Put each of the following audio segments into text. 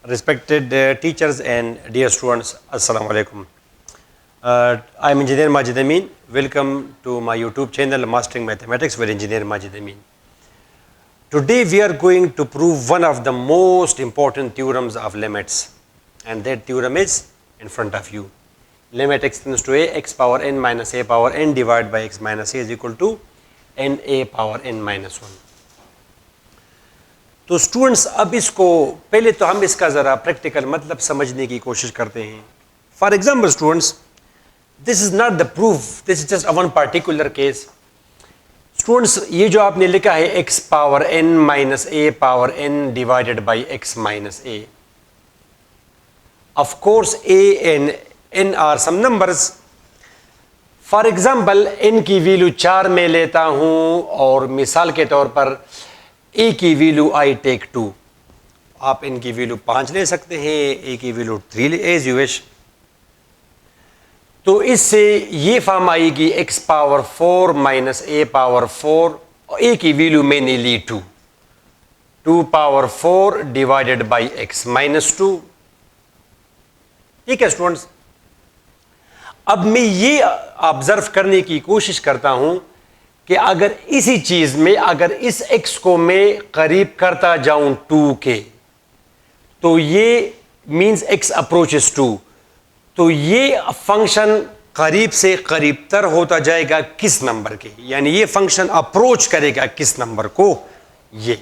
Respected teachers and dear students, Assalamu alaikum. I am Engineer Majid Amin. Welcome to my YouTube channel Mastering Mathematics with Engineer Majid Amin. Today we are going to prove one of the most important theorems of limits, and that theorem is in front of you. Limit x tends to a, x power n minus a power n divided by x minus a is equal to n a power n minus 1. तो students अब इसको पहले तो हम इसका ज़रा practical मतलब समझने की कोशिश करते हैं. For example students, this is not the proof, this is just one particular case. Students, ये जो आपने लिखा है x power n minus a power n divided by x minus a, of course a and n are some numbers. For example n की value 4 में लेता हूँ और मिसाल के तौर पर a की वैल्यू आई टेक 2. आप n की वैल्यू 5 ले सकते हैं, a की वैल्यू 3 एज यू विश. तो इससे ये फॉर्म आएगी x power 4 minus a power 4, और a की वैल्यू मैंने ली 2 power 4 divided by x minus 2. ठीक है स्टूडेंट्स, अब मैं ये ऑब्जर्व करने की कोशिश करता हूं कि अगर इसी चीज में अगर इस x को मैं करीब करता जाऊं 2 के, तो ये मींस x अप्रोचेस 2, तो ये फंक्शन करीब से करीब तर होता जाएगा किस नंबर के, यानी ये फंक्शन अप्रोच करेगा किस नंबर को, ये.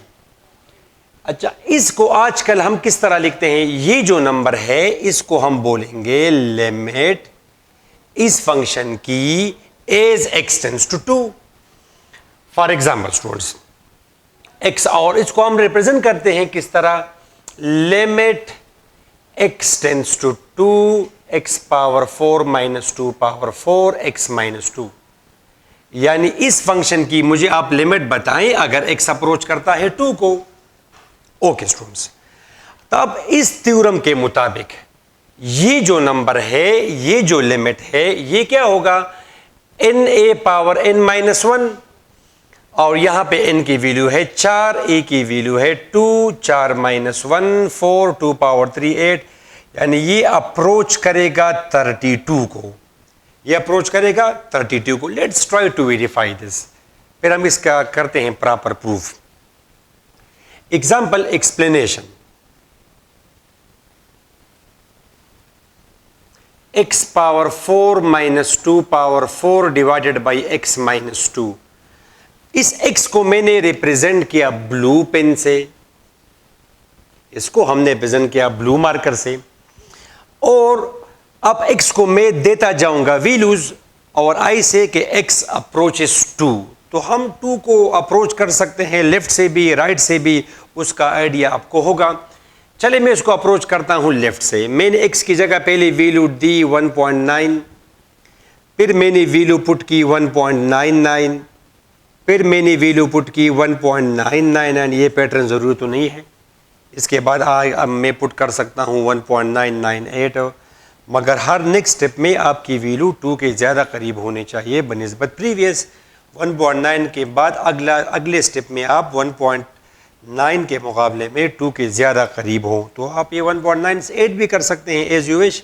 अच्छा, इसको आजकल हम किस तरह लिखते हैं, ये जो नंबर है इसको हम बोलेंगे लिमिट इस फंक्शन की as x tends to 2. For example students, x, और इसको हम रिप्रेजेंट करते हैं किस तरह, limit x tends to 2 x power 4 minus 2 power 4 x minus 2. यानी इस फंक्शन की मुझे आप लिमिट बताएं अगर x अप्रोच करता है 2 को. ओके स्टूडेंट्स, तब इस थ्योरम के मुताबिक ये जो नंबर है, ये जो लिमिट है, ये क्या होगा, n a power n minus 1, और यहां पे n की वैल्यू है 4, a की वैल्यू है 2, 4 माइनस 1 4, 2 पावर 3 8. यानी ये अप्रोच करेगा 32 को, ये अप्रोच करेगा 32 को. Let's try to verify this. फिर हम इसका करते हैं proper proof. Example explanation. x power 4 minus 2 power 4 divided by x minus 2. इस x को मैंने रिप्रेजेंट किया ब्लू पेन से, इसको हमने रिप्रेजेंट किया ब्लू मार्कर से, और अब x को मैं देता जाऊंगा वैल्यूज और I से कि x अप्रोचेस 2. तो हम 2 को अप्रोच कर सकते हैं लेफ्ट से भी राइट से भी, उसका आइडिया आपको होगा. चले मैं इसको अप्रोच करता हूं लेफ्ट से. मैंने x की जगह पहले वैल्यू दी 1.9, फिर मैंने वैल्यू पुट की 1.99, फिर मैंने वैल्यू पुट की 1.99. ये पैटर्न ज़रूरी तो नहीं है. इसके बाद अब मैं पुट कर सकता हूँ 1.998, मगर हर नेक्स्ट स्टेप में आपकी वैल्यू 2 के ज़्यादा करीब होने चाहिए बनिस्बत प्रीवियस. 1.9 के बाद अगले स्टेप में आप 1.9 के मुकाबले में 2 के ज़्यादा करीब हो, तो आप ये 1.9 से 8 भी कर सकते हैं एज यू विश.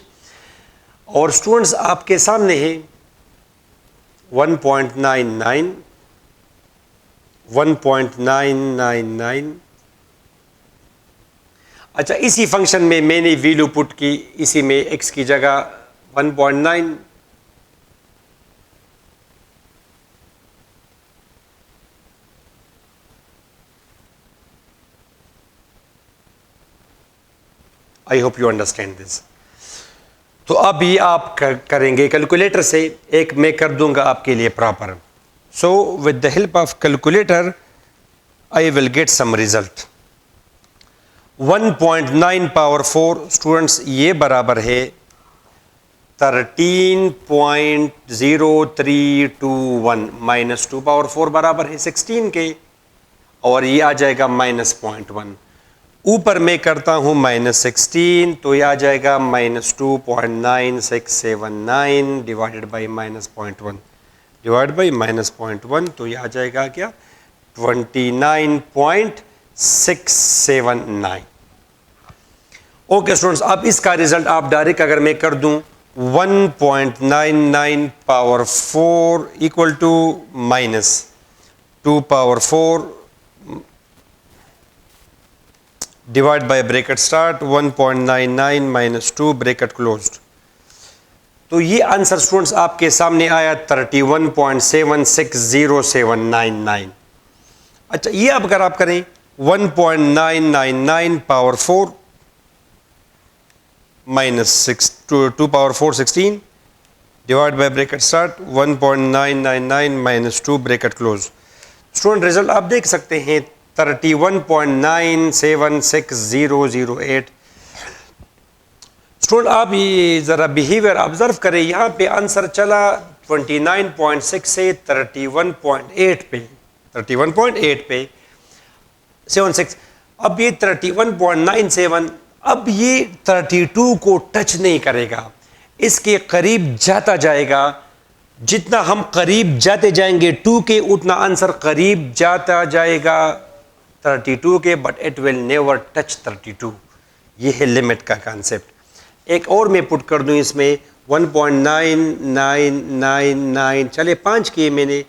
और स्टूडेंट्स, आपके सामने है 1.99, 1.999. अच्छा, इसी फंक्शन में मैंने वैल्यू पुट की, इसी में x की जगह 1.9. I hope you understand this. तो अब ये आप करेंगे कैलकुलेटर से. एक मैं कर दूंगा आपके लिए proper. So with the help of calculator, I will get some result. 1.9 power 4 students, ये बराबर है 13.0321 माइनस 2 पावर 4 बराबर है 16 के, और ये आ जाएगा माइनस 0.1. ऊपर मैं करता हूँ माइनस 16, तो ये आ जाएगा minus 2.9679 divided by minus 0.1 divide by minus 0.1, तो ये आ जाएगा क्या, 29.679. ओके स्टूडेंट्स, अब इसका रिजल्ट आप डायरेक्ट अगर मैं कर दूं 1.99 power 4 equal to minus 2 power 4 divide by bracket start 1.99 minus 2 bracket closed. तो ये आंसर स्टूडेंट्स आपके सामने आया 31.760799। अच्छा, ये अब अगर आप करें 1.999 power 4 minus 2 power 4 16 divide by bracket start 1.999 minus 2 bracket close. Student result आप देख सकते हैं 31.976008। स्टूडेंट आप ये ज़रा बिहेवियर ऑब्जर्व करें, यहाँ पे आंसर चला 29.6 से 31.8 पे 76। अब ये 31.97, अब ये 32 को टच नहीं करेगा, इसके करीब जाता जाएगा। जितना हम करीब जाते जाएंगे 2 के, उतना आंसर करीब जाता जाएगा 32 के, but it will never touch 32। ये है लिमिट का कॉन्सेप्ट। एक और मैं पुट कर दूं इसमें 1.9999, चले 5 किए मैंने,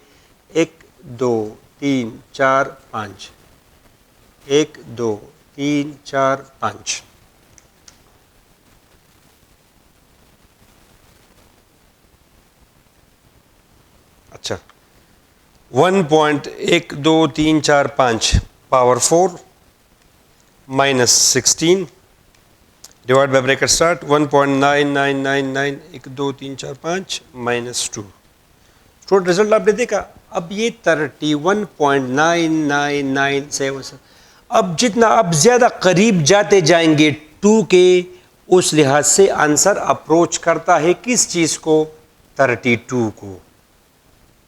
1 2 3 4 5, 1 2 3 4 5। अच्छा, 1.1234 power 4 minus 16 divide by bracket start 1.9999 1 2 3 4 5 minus 2। Student result आपने देखा, अब ये 31.9997। अब जितना आप ज़्यादा करीब जाते जाएंगे 2 के, उस लिहाज से आंसर अप्रोच करता है किस चीज़ को, 32 को।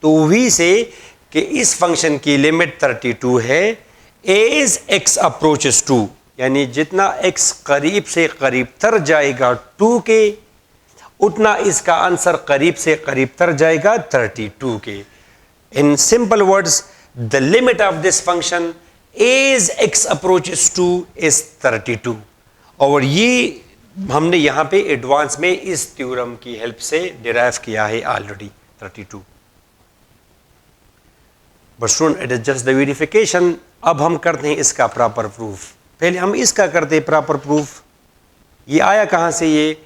तो वी से कि इस फंक्शन की लिमिट 32 है एज x अप्रोचेस 2, यानी जितना x करीब से करीब तर जाएगा 2 के, उतना इसका आंसर करीब से करीब तर जाएगा 32 के। In simple words, the limit of this function as x approaches 2 is 32। और ये हमने यहां पे एडवांस में इस थ्योरम की हेल्प से डिराइव किया है already 32। But student, it is just the verification. अब हम करते हैं इसका प्रॉपर प्रूफ। पहले हम इसका करते हैं प्रॉपर प्रूफ, ये आया कहाँ से ये,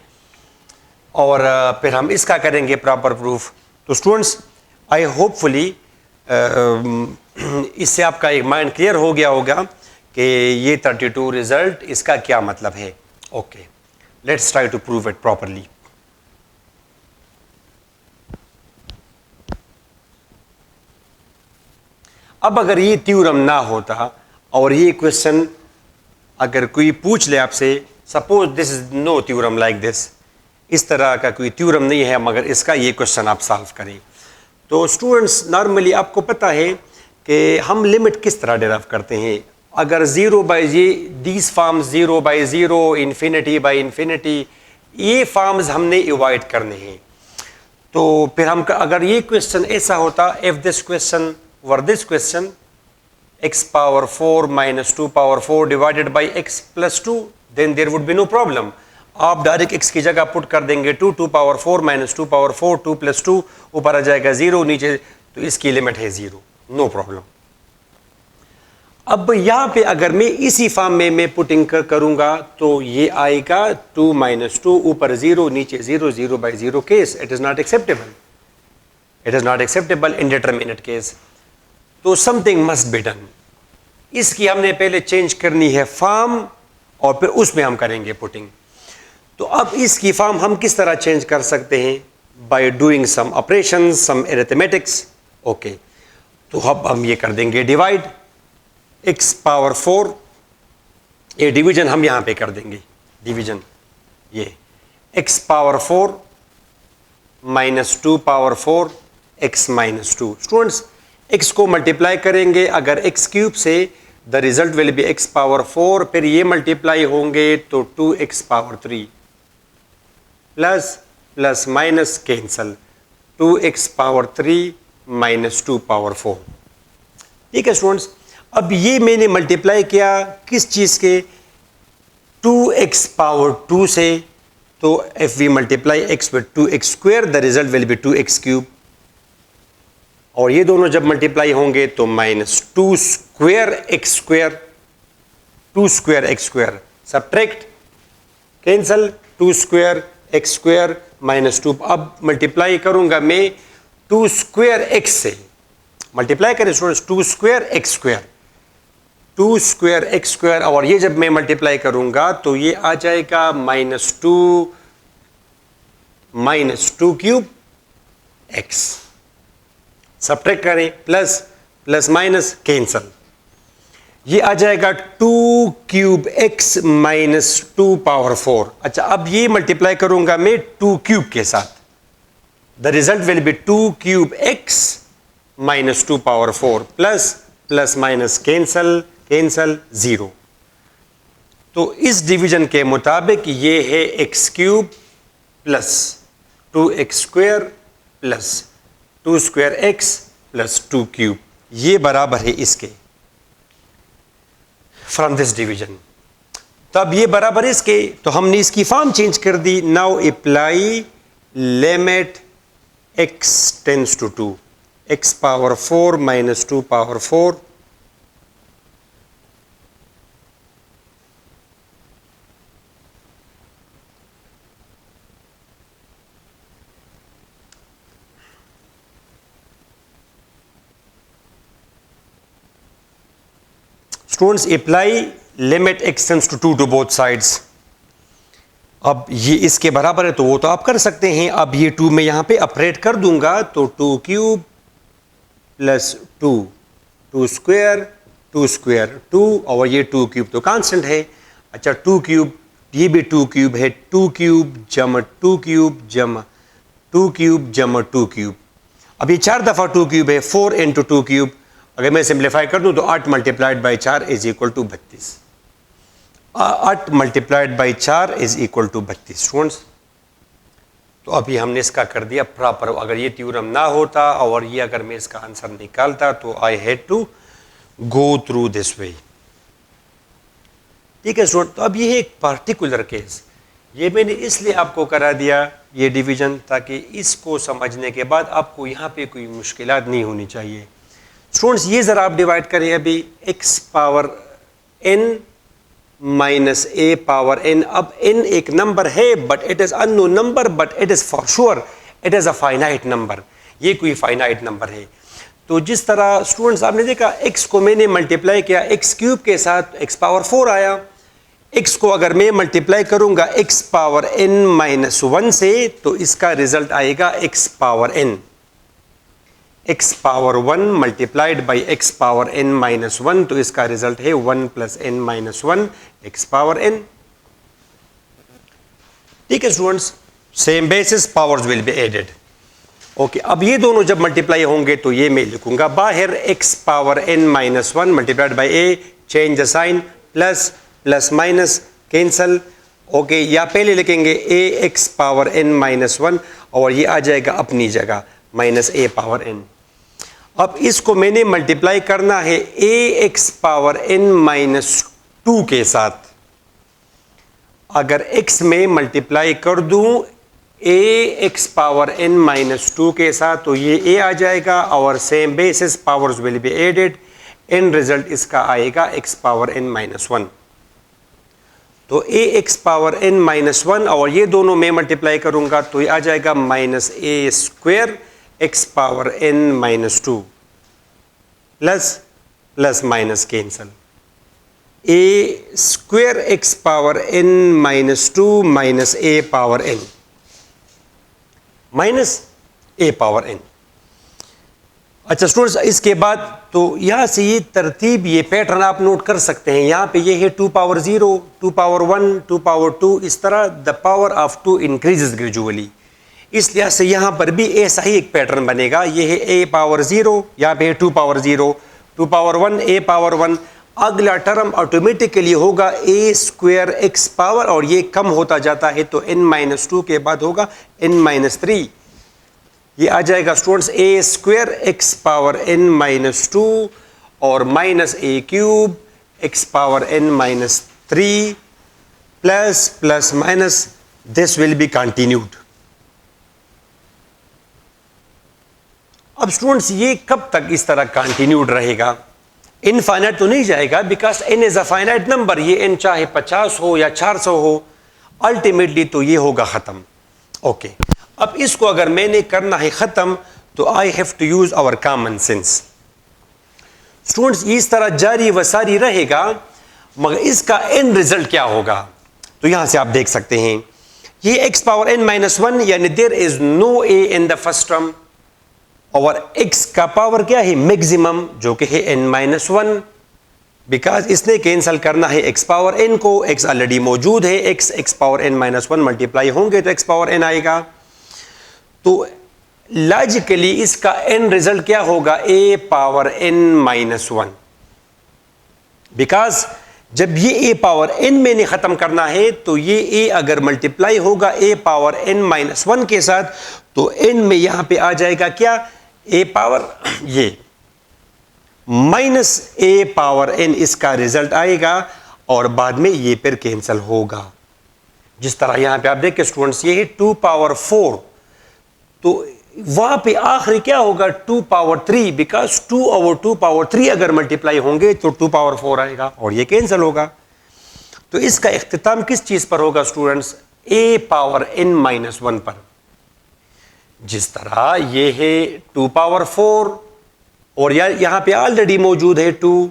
और फिर हम इसका करेंगे प्रॉपर प्रूफ। तो स्टूडेंट्स, आई होपफुली इससे आपका एक माइंड क्लियर हो गया होगा कि ये 32 रिजल्ट इसका क्या मतलब है। Okay, let's try to prove it properly. अब अगर ये थ्योरम ना होता और ये क्वेश्चन अगर कोई पूछ ले आपसे, suppose this is no theorem like this, इस तरह का कोई थ्योरम नहीं है मगर इसका ये क्वेश्चन आप सॉल्व करें, तो स्टूडेंट्स नॉर्मली आपको पता है कि हम लिमिट किस तरह डिराइव करते हैं। अगर 0 बाई जी, these forms 0 by 0, infinity by infinity, ये फॉर्म्स हमने अवॉइड करने हैं। तो फिर हम अगर ये क्वेश्चन ऐसा होता, if this question were this question x power 4 minus 2 power 4 divided by x plus 2, then there would be no problem। आप डायरेक्ट x की जगह पुट कर देंगे 2 power 4 minus 2 power 4 2 plus 2, ऊपर आ जाएगा 0, नीचे, तो इसकी लिमिट है 0, नो प्रॉब्लम। अब यहाँ पे अगर मैं इसी फॉर्म में मैं पुटिंग करूंगा तो ये आएगा 2 minus 2, ऊपर 0, नीचे 0, 0 by 0 case. It is not acceptable, it is not acceptable indeterminate case. तो समथिंग मस्ट बी डन। इसकी हमने पहले चेंज करनी है फॉर्म और फिर उसमें हम करेंगे पुटिंग। तो अब इसकी फॉर्म हम किस तरह चेंज कर सकते हैं, by doing some operations, some arithmetics. Okay, तो अब हम ये कर देंगे डिवाइड x पावर 4, ये डिवीजन हम यहां पे कर देंगे, डिवीजन ये x power 4 minus 2 power 4 x minus 2। Students, x को मल्टीप्लाई करेंगे अगर x क्यूब से, the result will B x power 4, फिर ये मल्टीप्लाई होंगे तो 2x power 3 plus plus minus cancel, 2x power 3 minus 2 power 4। ठीक है स्टूडेंट्स, अब ये मैंने मल्टीप्लाई किया किस चीज़ के, 2 एक्स पावर 2 से, तो if we multiply x with 2x square the result will be 2x cube, और ये दोनों जब मल्टीप्लाई होंगे तो -2 square x square, 2 square x square, subtract cancel, 2 square x square -2। अब मल्टीप्लाई करूंगा मैं 2 स्क्वायर एक्स से, मल्टीप्लाई करें students 2 square x square, 2 square x square, और ये जब मैं मल्टीप्लाई करूंगा तो ये आ जाएगा -2 क्यूब एक्स, सब्ट्रैक्ट करें, प्लस प्लस माइनस कैंसल, ये आ जाएगा 2 क्यूब एक्स -2 पावर 4। अच्छा, अब ये मल्टीप्लाई करूंगा मैं 2 क्यूब के साथ, the result will B 2 cube x -2 power 4 plus plus minus cancel cancel 0। तो इस डिवीजन के मुताबिक ये है x cube plus 2x square plus 2 square x plus 2 cube, ये बराबर है इसके, फ्रॉम दिस डिवीजन। तब ये बराबर इसके, तो हमने इसकी फॉर्म चेंज कर दी। Now apply limit x tends to 2, x power 4 -2 power 4 students apply limit x tends to 2 to both sides. अब ये इसके बराबर है तो वो तो आप कर सकते हैं। अब ये 2 मैं यहां पे ऑपरेट कर दूंगा, तो 2 क्यूब प्लस 2 स्क्वायर 2 और ये 2 क्यूब तो कांस्टेंट है। अच्छा, 2 क्यूब, ये भी 2 क्यूब है, 2 क्यूब जमा 2 क्यूब जमा 2 क्यूब जमा 2 क्यूब। अब ये 4 दफा 2 क्यूब है, 4 इंटू 2 क्यूब, अगर मैं सिंप्लीफाई कर दूं तो 8 multiplied by 4 is equal to 32। 8 multiplied by 4 is equal to 32 students. तो अभी हमने इसका कर दिया प्रॉपर। अगर ये थ्योरम ना होता और ये अगर मैं इसका आंसर निकालता तो I had to go through this way. ठीक है स्टूडेंट, तो अब ये है एक पार्टिकुलर केस, ये मैंने इसलिए आपको करा दिया ये डिवीजन, ताकि इसको समझने के बाद आपको यहाँ पे कोई मुश्किलात नहीं होनी चाहिए। स्टूडेंट्स, ये ज़रा आप डिवाइड करें अभी x power n minus a power n। अब n एक नंबर है but it is unknown number, but it is for sure it is a finite number, ये कोई फाइनाइट नंबर है। तो जिस तरह स्टूडेंट्स आपने देखा x को मैंने मल्टीप्लाई किया x क्यूब के साथ, x पावर 4 आया। x को अगर मैं मल्टीप्लाई करूंगा x पावर n माइनस 1 से, तो इसका रिजल्ट आएगा x power n, x power 1 multiplied by x power n minus 1, तो इसका रिजल्ट है 1 plus n minus 1 x power n। ठीक है students, same basis powers will be added. Okay, अब ये दोनों जब मल्टीप्लाई होंगे तो ये मैं लिखूंगा बाहर x power n minus 1 multiplied by a, change the sign, plus plus minus cancel. Okay, या पहले लिखेंगे a x power n minus 1 और ये आ जाएगा अपनी जगह माइनस a पावर n। अब इसको मैंने मल्टीप्लाई करना है a x power n minus 2 के साथ। अगर x में मल्टीप्लाई कर दूं a x power n minus 2 के साथ, तो ये a आ जाएगा और same basis powers will be added, and result इसका आएगा x पावर n माइनस 1। तो a x power n minus 1 और ये दोनों में मल्टीप्लाई करूंगा तो ये आ जाएगा minus a square x power n minus 2 plus plus minus cancel, a square x power n minus 2 minus a power n minus a power n। अच्छा students, इसके बाद तो यहाँ से ये तरतीब, ये पैटर्न आप नोट कर सकते हैं। यहाँ पे ये है 2 पावर 0, 2 पावर 1, 2 पावर 2, इस तरह the power of 2 increases gradually. इस लिहाज से यहाँ पर भी ऐसा ही एक पैटर्न बनेगा। ये है a पावर 0, यहाँ पे है 2 पावर 0, 2 पावर 1, a पावर 1। अगला टर्म ऑटोमेटिकली होगा a स्क्वायर x पावर, और ये कम होता जाता है तो n माइनस 2 के बाद होगा n माइनस 3। ये आ जाएगा students a square x power n minus 2 और minus a cube x power n minus 3 plus plus minus, this will be continued. अब स्टूडेंट्स ये कब तक इस तरह कंटिन्यूड रहेगा? इनफाइनाइट तो नहीं जाएगा, because n is a finite number. ये n चाहे 50 हो या 400 हो, अल्टीमेटली तो ये होगा खत्म। ओके, अब इसको अगर मैंने करना है खत्म तो I have to use our common sense. Students इस तरह जारी व सारी रहेगा, मगर इसका एंड रिजल्ट क्या होगा? तो यहां से आप देख सकते हैं ये x पावर n माइनस 1, यानी there is no a in the first term, और x का पावर क्या है? मैक्सिमम, जो कि है n माइनस 1, बिकॉज इसने कैंसिल करना है x पावर n को, x ऑलरेडी मौजूद है, x power n minus 1 multiply होंगे तो x पावर n आएगा। तो लॉजिकली इसका एंड रिजल्ट क्या होगा? a power n minus 1, because जब ये a पावर n मैंने खत्म करना है तो ये a अगर मल्टीप्लाई होगा a पावर n माइनस 1 के साथ, तो n में यहां पे आ जाएगा क्या? a पावर ये माइनस a पावर n, इसका रिजल्ट आएगा और बाद में ये फिर कैंसिल होगा। जिस तरह यहां पे आप देख के स्टूडेंट्स ये है 2 पावर 4, तो वहां पे आखिरी क्या होगा? 2 पावर 3, बिकॉज 2 और 2 पावर 3 अगर मल्टीप्लाई होंगे तो 2 पावर 4 आएगा और ये कैंसिल होगा। तो इसका इख्तिताम किस चीज पर होगा students? a power n minus 1 पर। जिस तरह ये है 2 पावर 4 और यहां पे ऑलरेडी मौजूद है 2,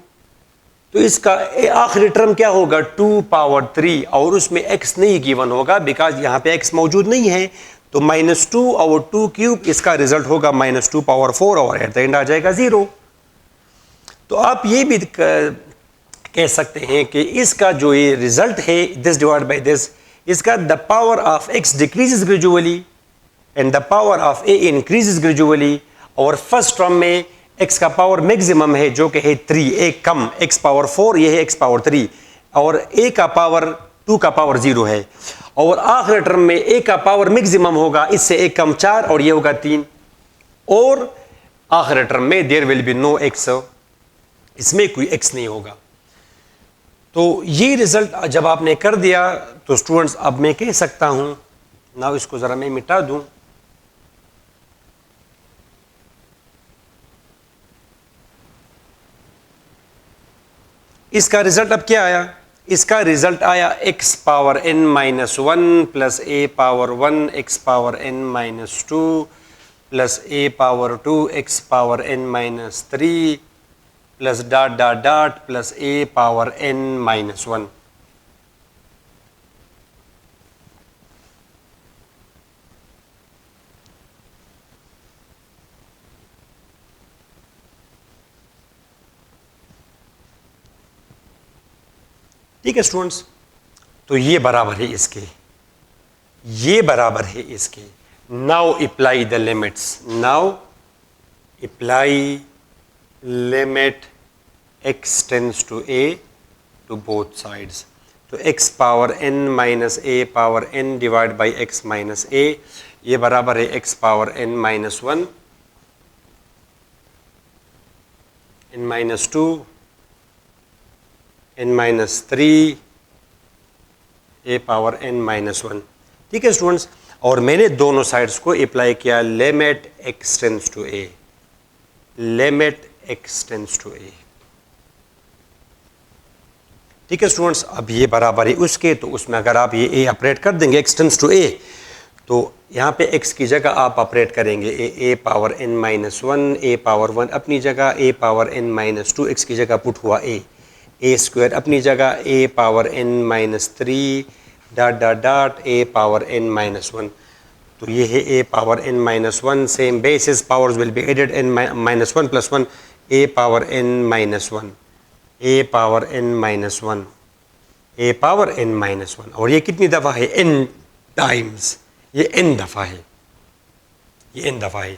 तो इसका आखिरी टर्म क्या होगा? 2 पावर 3, और उसमें x नहीं गिवन होगा बिकॉज यहां पे x मौजूद नहीं है, तो माइनस 2 और 2 क्यूब, इसका रिजल्ट होगा माइनस 2 पावर 4 और एट द एंड आ जाएगा 0। तो आप ये भी कह सकते हैं कि इसका जो ये रिजल्ट है, दिस डिवाइड बाय दिस, इसका the power of x decreases gradually and the power of a increases gradually, और फर्स्ट टर्म में x का पावर मैक्सिमम है जो कि है 3, एक कम, x पावर 4, ये है x पावर 3, और a का पावर 2 का पावर 0 है, और आखिरी टर्म में a का पावर मैक्सिमम होगा, इससे एक कम 4 और ये होगा 3, और आखिरी टर्म में there will be no x, इसमें कोई x नहीं होगा। तो ये रिजल्ट जब आपने कर दिया तो स्टूडेंट्स अब मैं कह सकता हूं ना, इसको जरा मैं मिटा दूं, इसका रिजल्ट अब क्या आया? इसका रिजल्ट आया x power n minus 1 plus a power 1 x power n minus 2 plus a power 2 x power n minus 3 plus dot dot dot plus a power n minus 1। ठीक है स्टूडेंट्स, तो ये बराबर है इसके, ये बराबर है इसके। Now apply the limits, now apply limit x tends to a to both sides. तो x power n minus a power n divide by x minus a, ये बराबर है x power n minus 1 n minus 2 n minus 3 a power n minus 1। ठीक है students, और मैंने दोनों sides को अप्लाई किया, limit x tends to a, limit x tends to a। ठीक है स्टूडेंट्स, अब ये बराबर है उसके, तो उसमें अगर आप ये a ऑपरेट कर देंगे x टेंड्स टू a, तो यहाँ पे x की जगह आप ऑपरेट करेंगे a power n minus 1, a power 1 अपनी जगह, a power n minus 2, x की जगह पुट हुआ a स्क्वायर अपनी जगह, a power n minus 3 dot dot dot a power n minus 1। तो ये है a power n minus 1, same basis, powers will be added, n minus 1 plus 1, a power n minus 1, a power n minus 1, a power n minus 1, और ये कितनी दफ़ा है? n times, ये n दफ़ा है, ये n दफ़ा है,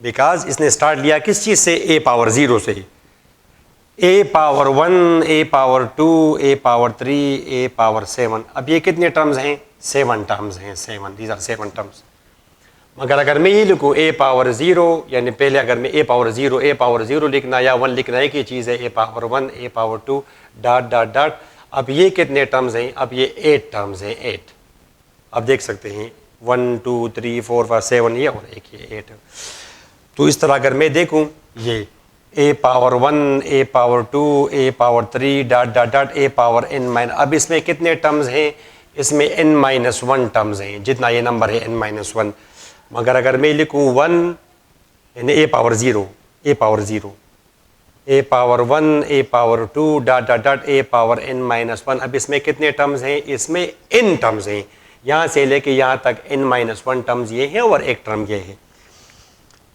बिकॉज इसने स्टार्ट लिया किस चीज़ से? a पावर 0 से, a power 1, a power 2, a power 3, a power 7। अब ये कितने टर्म्स हैं? 7 टर्म्स हैं, 7, दीज आर 7 टर्म्स। मगर अगर मैं ये लिखूँ a पावर 0, यानी पहले अगर मैं a पावर 0 लिखना या 1 लिखना एक ही चीज़ है, a power 1, a power 2 dot dot dot, अब ये कितने टर्म्स हैं? अब ये 8 टर्म्स हैं, 8। आप देख सकते हैं 1 2 3 4 5 7 ये और एक ये 8। तो इस तरह अगर मैं देखूं ये a power 1 a power 2 a power 3 dot dot dot a power n minus, अब इसमें कितने टर्म्स हैं? इसमें n माइनस 1 टर्म्स हैं, जितना ये नंबर है n माइनस 1। मगर अगर मैं लिखूं 1 यानी a power 0 a power 0 a power 1 a power 2 dot dot dot a power n minus 1, अब इसमें कितने टर्म्स हैं? इसमें n टर्म्स हैं, यहाँ से लेके यहाँ तक n माइनस 1 टर्म्स ये हैं और एक टर्म ये है।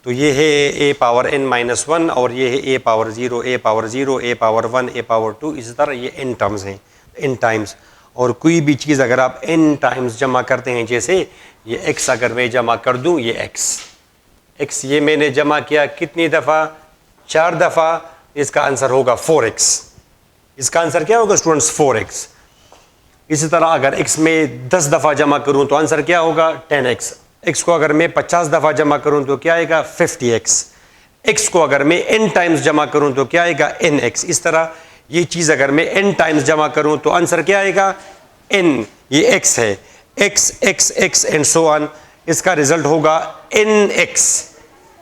तो ये है a पावर n माइनस 1 और ये है a power 0 a power 0 a power 1 a power 2, इसी तरह ये n टर्म्स हैं, n टाइम्स। और कोई भी चीज़ अगर आप n टाइम्स जमा करते हैं, जैसे ये x अगर मैं जमा कर दूं, ये x ये मैंने जमा किया कितनी दफ़ा? 4 दफ़ा। इसका आंसर होगा 4x। इसका आंसर क्या होगा स्टूडेंट्स? 4x। इसी तरह अगर x में 10 दफ़ा जमा करूं तो आंसर क्या होगा? 10x। x को अगर मैं 50 दफ़ा जमा करूं तो क्या आएगा? 50x। x को अगर मैं n टाइम्स जमा करूं तो क्या आएगा? nx। इस तरह ये चीज़ अगर मैं n टाइम्स जमा करूं तो आंसर क्या आएगा? n। ये x है, x x x and so on. इसका रिजल्ट होगा nx,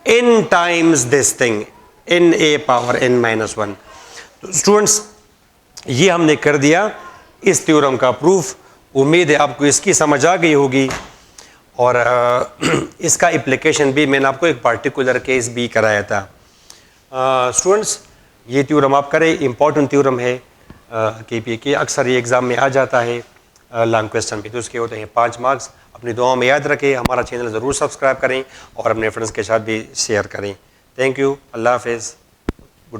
n times this thing, n a power n minus 1। तो स्टूडेंट्स ये हमने कर दिया इस थ्योरम का प्रूफ। उम्मीद है आपको इसकी समझ आ गई होगी। और इसका एप्लीकेशन भी मैंने आपको एक पार्टिकुलर केस भी कराया था। स्टूडेंट्स ये थ्योरम आप करें, इम्पॉर्टेंट थ्योरम है KPA के, अक्सर ये एग्ज़ाम में आ जाता है लॉन्ग क्वेश्चन भी। तो उसके होते हैं 5 मार्क्स। अपनी दुआओं में याद रखें, हमारा चैनल ज़रूर सब्सक्राइब करें और अपने फ्रेंड्स के साथ भी शेयर करें। थैंक यू, अल्लाह हाफ़िज़।